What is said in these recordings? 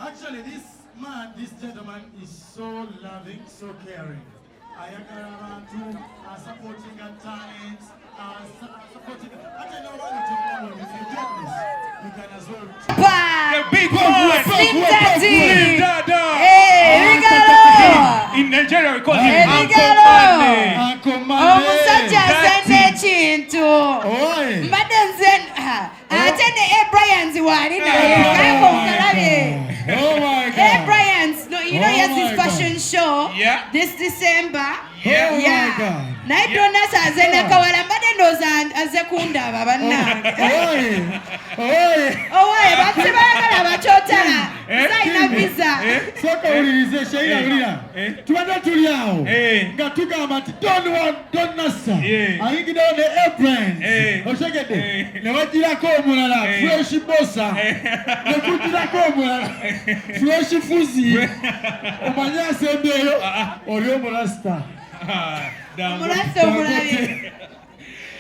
Actually, this gentleman is so loving, so caring. I am supporting our talents, supporting. Actually, no one to follow. If you get this, you can as well. The big one, Slim Daddy. Hey, Rigalo. in Nigeria we call him Uncle Mane. Uncle Mane. Omusajja asende ekintu. Mbadenzen atende Brian's wali naye kako kalabye. Oh my God. Brian's, no, you know he has his fashion show this December. Yeah. Oh my God. Naye Donna sazena kawala mbade ndoza azekunda babannange. Oye, bati bayagala bachotala. Saina visa. Soka ulirize sheila ulira. Tubadde tuli awo. Nga tugamba nti don't nasa. Ayingira ne Abrams. Oshegedde. Ne wajirako omulala fresh bossa. Ne kujirako omulala fresh fuzi. Omanya asembeyo oli omulasta.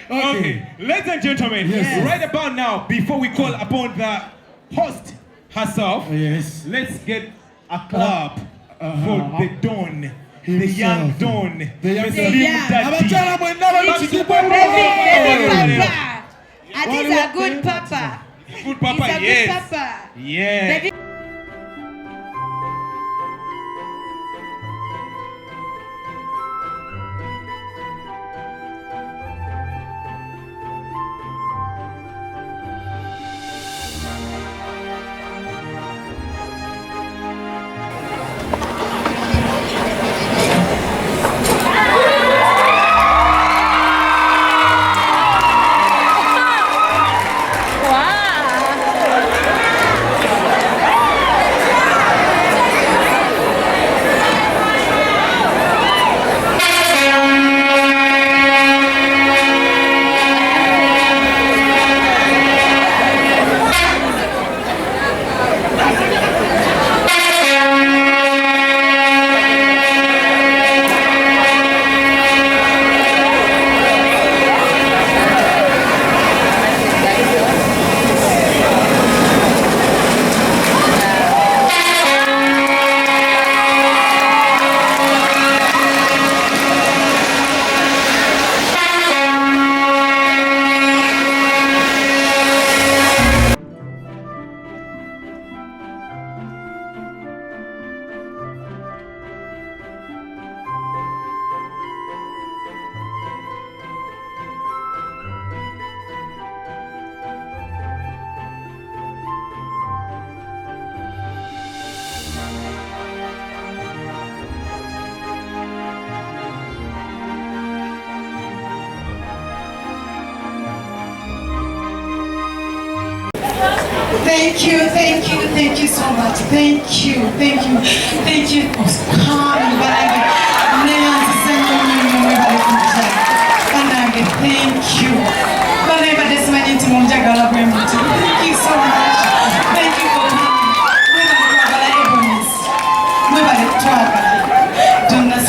Okay, ladies and gentlemen, right about now, before we call upon the host herself, let's get a clap for the Don, the young Don, the Slim Daddy. And he's a good papa. Good papa, he's a good papa. Yeah. Thank you so much. Thank you. Thank you so much. Thank you for coming.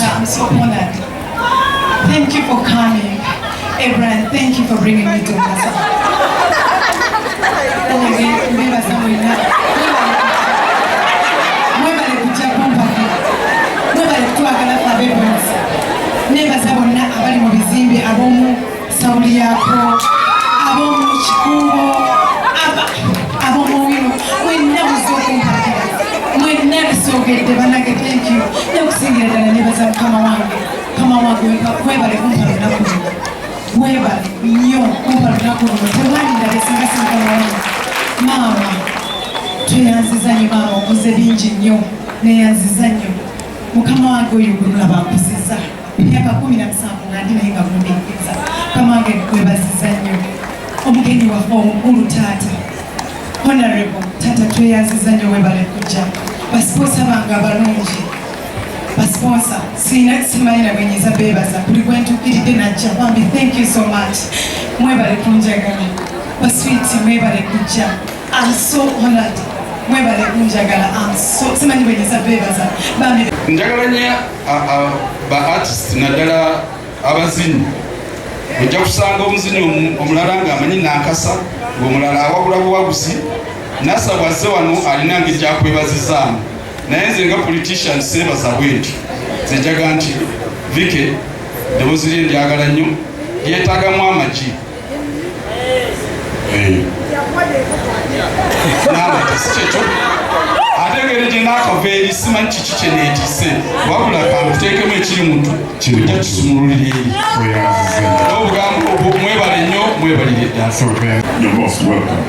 I'm so honored. Thank you for coming. Abraham, thank you for bringing me to Nasa. Nebaza bonna abali mu bizimbe ab'omu sawuli yako ab'omu kikubo ab'omu wino mwenna muzokumpakira mwenna bisoogedde banage thank you nekusingira ddala nebaza mukama wange webale kumpa lunaku luno webale nnyo kumpa lunaku luno tewandira besinga mukama wange maama tweyanziza nnyo maama okoze bingi nnyo neyanziza nnyo mukama wange oyo gwenulaba nkuzizza myaka 17 nga ndi naye nga mundengeza kama wange kwebaziza nnyo omugenyi waffe omukulu taata Honorable Tata tweyaziza nnyo webale kujja basponsa bange abalungi basponsa simanyi nabwenyiza beebaza buli gwentuukiridde najja bambi thank you so much mwebale kunjagala baswiti mwebale kujja I'm so honored mwebale kunjagala simanyi bwenyiza beebaza bambi njagala nnyo ba artist naddala abazinyi ojja kusanga omuzinyi omulala ng'amanyi nankasa ng'omulala awabula buwaguzi nasa bwazze wano alina ng'ejjakwebazizaamu naye nze nga politician seebaza bwetyo nze njaga nti Vike ddoboozi lye ndyagala nnyo lyetaagamu amagi n'amagi si kyekyo ate engeri gye naakaveeri simanyi kiki kye neetiise wabula kankuteekemu ekiri muntu kijja kisumululira eri n'obugambo mwebale nnyo mwebalire ddala. You're most welcome.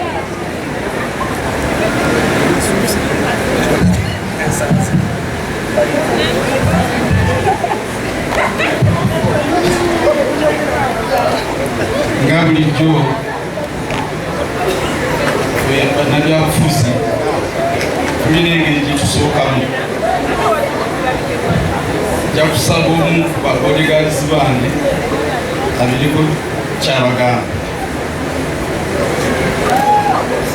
nga bulijjo bannabyabufuzi tulina engeri gye tusookamu nja kusaba omu ku babodyguards bange abiriko kyabagamba.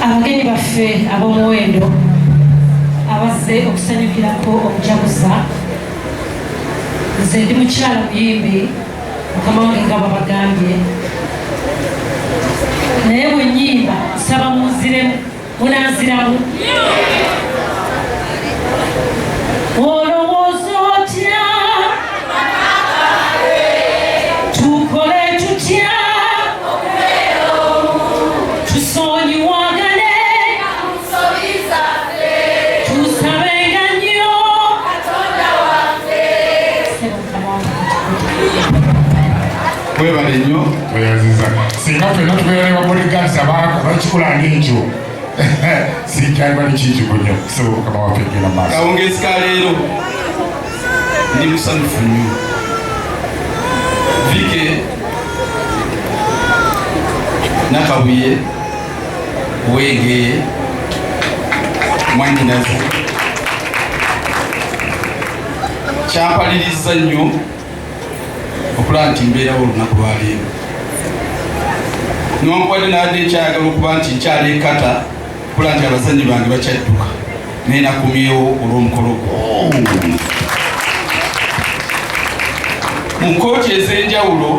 Abagenyi baffe ab'omuwendo abazze okusanyukirako okujaguza nze ndi mukyala muyimbi mukama wange nga babagambye naye bwe nnyimba nsaba munziremu munanziramu olowooza otya tukole tutya tusonyiwagane tusabenga nnyo mwebale nnyo Tweyaziza. Singa ffenna tubeera ne babodyguards abakikola ng'ekyo sikyali bali kikigo nnyo so Mukama waffe genda maaso. kawungeezi ka leero ndi musanyufu nnyo. Vike Nakabuye Wenge Mwanyinaze kyampaliriza nnyo okulaba nti mbeerawo olunaku lwaleero nonkuwadde nawadde ekyayagala okuba nti nkyala ekata okulaba nti abazannyi bange bakyadduka naye nakumyewo olw'omukolo gwo mu nkooti ez'enjawulo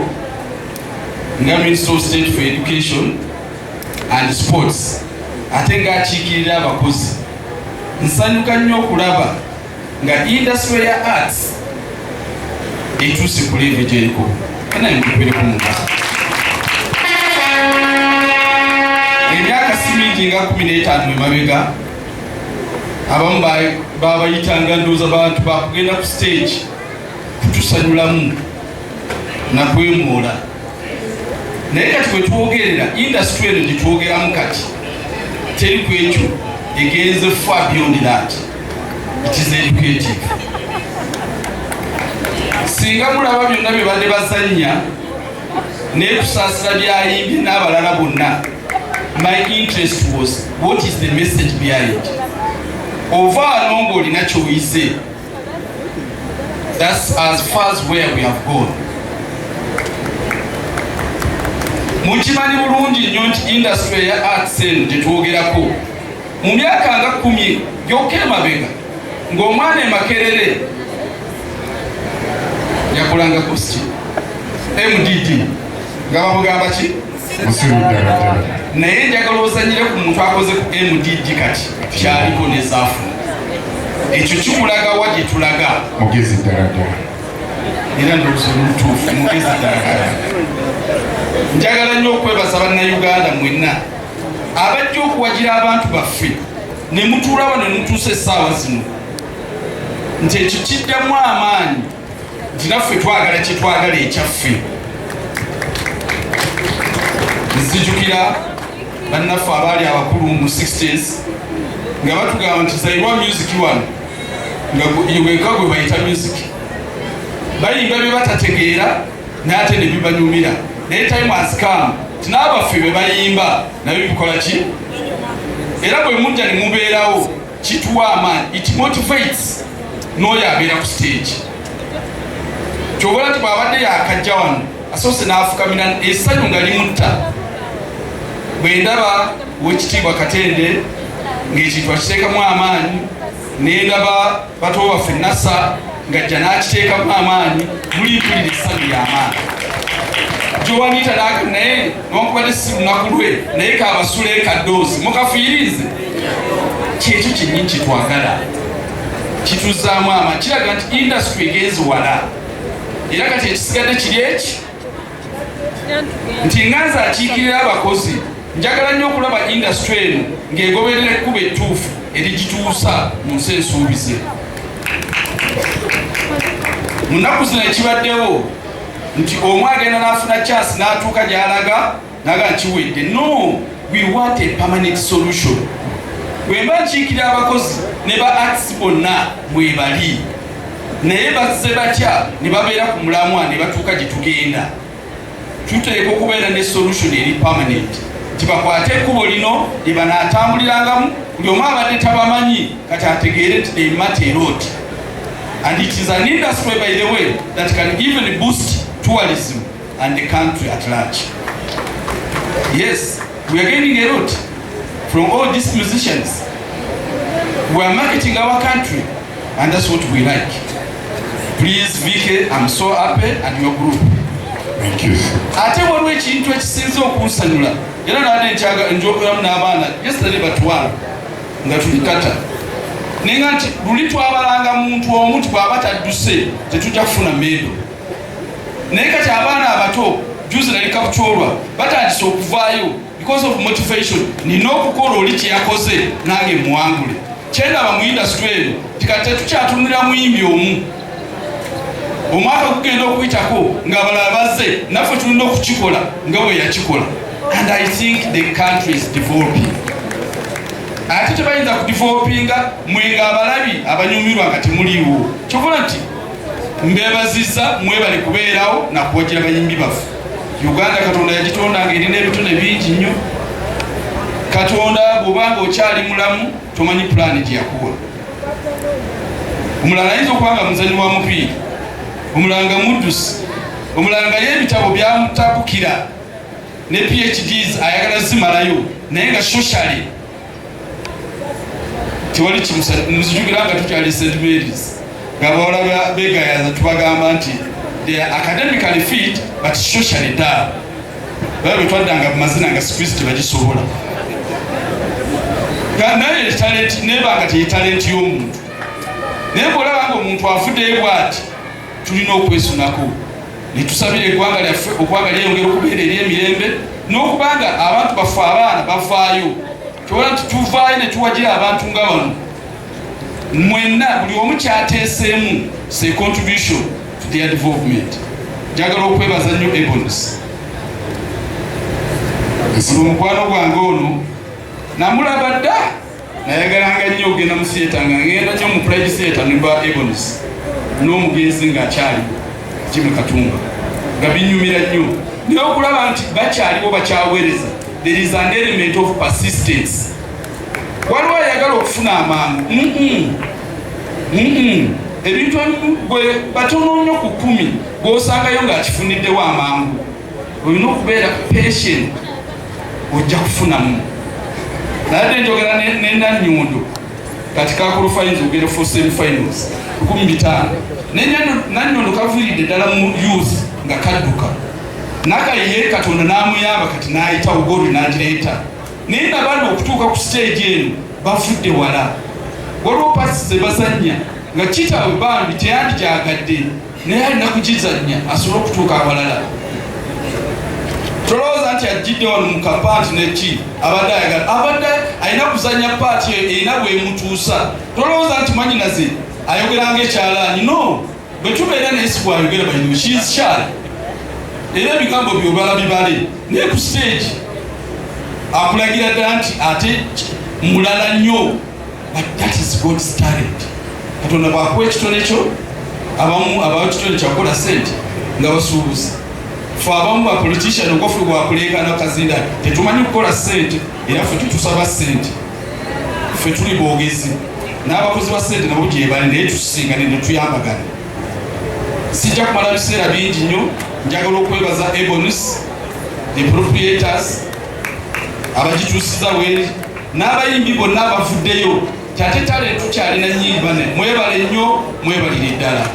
nga Minister of State for Education and Sports ate ng'akiikirira abakozi nsanyuka nnyo okulaba nga industry ya arts etuuse ku level gy'eriko naye mukubireko mumaka emyaka si mingi nga 15 emabega abamu babayitanga ndowooza bantu bakugenda ku stage kutusanyulamu nakwemoola naye kati bwe twogerera industry eno gyetwogeramu kati teri ku ekyo egenze far beyond that it is educative. Singa mulaba byonna bye badde bazannya n'ekusaasira byayimbye n'abalala bonna my interest was what is the message behind ovaano ng'olina kyoyize. That's as far as where we have gone. Mukimanyi bulungi nnyo nti industry ya arts eno gyetwogerako mu myaka nga 10 gyokka emabega ng'omwana e Makerere yakulanga kosti MDD nga bamugamba ki naye njagala ozanyire ku muntu akoze ku MDD kati kyaliko ne zaafu ekyo kikulaga wa gye tulaga mugezi ddala era ndowooza omutuufu mugezi ddala. Njagala nnyo okwebaza bannayuganda mwenna abajja okuwagira abantu baffe ne mutuula wano ne mutuusa essaawa zino nti ekyo kiddamu amaanyi nti naffe twagala kye twagala ekyaffe. Nzijukira bannaffe abaali abakulu mu 60s nga batugamba nti zairwa music wano nga wenka gwe bayita music bayimba bye batategeera n'ate ne bibanyumira naye time has come tinabaffe be bayimba nabyo bikola ki era bwe mujja ne mubeerawo kituwa amaanyi, it motivates n'oyo abeera ku stage. Kyobola nti bw'abadde yakajja wano asoose n'afukamira essanyu nga limutta. Bwe ndaba Oweekitiibwa Katende ng'ekintu akiteekamu amaanyi, ne ndaba bato baffe Nasa ng'ajja n'akiteekamu amaanyi, mulimpulira essanyu ly'amaanyi. Joanita n'agamba naye newankubadde si lunaku lwe naye kaabasula ekadoozi mukafiirize. Kyekyo kyennyini kyetwagala kituzaamu amaanyi, kiraga nti industry egenze wala. Era kati ekisigadde kiri eki nti nga nze akiikirira abakozi njagala nnyo okulaba industry eno ng'egoberera ekkuba ettuufu erigituusa mu nsi ensuubize. Mu nnaku zino ekibaddewo nti omu agenda n'afuna chance n'atuuka gy'alaga naga nkiwedde. No, we want a permanent solution. Bwe mba nkiikirira abakozi ne ba arts bonna bwe bali naye bazze batya ne babeera ku mulamwa ne batuuka gye tugenda, tuteeka okubeera ne solution eri permanent. Tibakwate ekkubo lino lye banaatambulirangamu, buli omu abadde tabamanyi kati ategeere nti they matter a lot. And it is an industry, by the way, that can even boost tourism and the country at large. Yes, we are gaining a lot from all these musicians. We are marketing our country, and that's what we like. Please, Vicky, I'm so happy, and your group. Thank you. Ate waliwo ekintu ekisinze okunsanyula era nadde njogeramu n'abaana yesterday batwala nga tulikata nenga nti luli twabalanga muntu omu ti bw'aba tadduse tetujja kufuna meedo. Naye kati abaana abato juzi nali kabukyolwa batandise okuvaayo because of motivation. Nina okukola oli kye yakoze nange muwangule. Kyendaba mu industry eno tikati tetukyatunira muyimbi omu. Omwaka gugenda okuyitako ng'abalala bazze naffe tulina okukikola nga bwe yakikola. And I think the country is developing. Ate tebayinza kudevelopinga mwenga abalabi abanyumirwa nga temuliiwo. Kyokola nti mbeebazizza mwebale kubeerawo nakuwagira bayimbi baffe. Uganda Katonda yagitonda ng'erina ebitone bingi nnyo. Katonda bw'obanga okyali mulamu tomanyi pulaani gye yakuwa. Omulala ayinza okuba nga muzanyi wa mupiira, omulala nga muddusi, omulala nga y'ebitabo byamutabukira ne PhDs ayagala zimalayo naye nga socially tewali kimusujjugira nga tukyali St. Mary's ng'abawala beegayaza tubagamba nti they are academically fit but socially dull. Baba bwe twaddanga mu mazina nga sikristo tebagisobola. Naye talent nebanga teye talent y'omuntu. Naye bw'olaba nga omuntu afuddeyo bw'ati tulina okwesunako ne tusabira eggwanga lyaffe okuba lyeyongera okubeera ery'emirembe n'okubanga abantu baffe abaana bavaayo. Kyobola nti tuvaayo ne tuwagira abantu nga bano mwenna buli omu kyateeseemu se contribution to their development. Njagala okwebaza nnyo Ebonies. Buli omukwano gwange ono namulaba dda nayagalanga nnyo okugenda mu theatre nga ngenda nnyo mu Pride Theatre ne ba Ebonies n'omugenzi ng'akyali Jimmy Katumba nga binyumira nnyo. Naye okulaba nti bakyaliwo bakyaweereza, there is an element of persistence. Waliwo ayagala okufuna amangu. Ebintu gwe batono nnyo ku 10 gw'osangayo ng'akifuniddewo amangu. Olina okubeera patient ojja kufunamu. Naye njogera ne Nannyondo kati Kakulu Finals ogenda for semi-finals 15. Nannyondo kaviiridde ddala mu youth nga kadduka. Nakaye Katonda n'amuyamba kati n'ayita ugolu n'agireeta. Naye nabano okutuuka ku stage eno bafudde wala. Waliwo paasi ze bazannya nga kitaawe bambi teyandikyagadde naye alina kugizannya asobole okutuuka awalala. Tolowooza nti ajjidde wano mu kapaati neki abadde ayagala, abadde alina kuzannya paati erina bwemutuusa. Tolowooza nti manyinaze ayogeranga ekyalaani. No, bwe tubeera naye si bwayogera bayino kiizikyali era ebigambo byobala bibale naye ku stage akulagira ddala nti ate mulala nnyo. But that is God's talent. Katonda bw'akuwa ekitone kyo abamu abawa ekitone kyakukola sente nga basuubuzi. Ffe abamu ba politician okofu bwakuleekana kazinda tetumanyi kukola sente era ffe tetusaba sente. ffe tuli boogezi n'abakozi ba ssente nabo gyebali naye tusisinga ne tuyambagana. Sijja kumala biseera bingi nnyo, njagala okwebaza Ebonis, the proprietors abagituusiza weri n'abayimbi bonna abavuddeyo kyate tale tukyalina nnyimbi bane mwebale nnyo mwebalire ddala.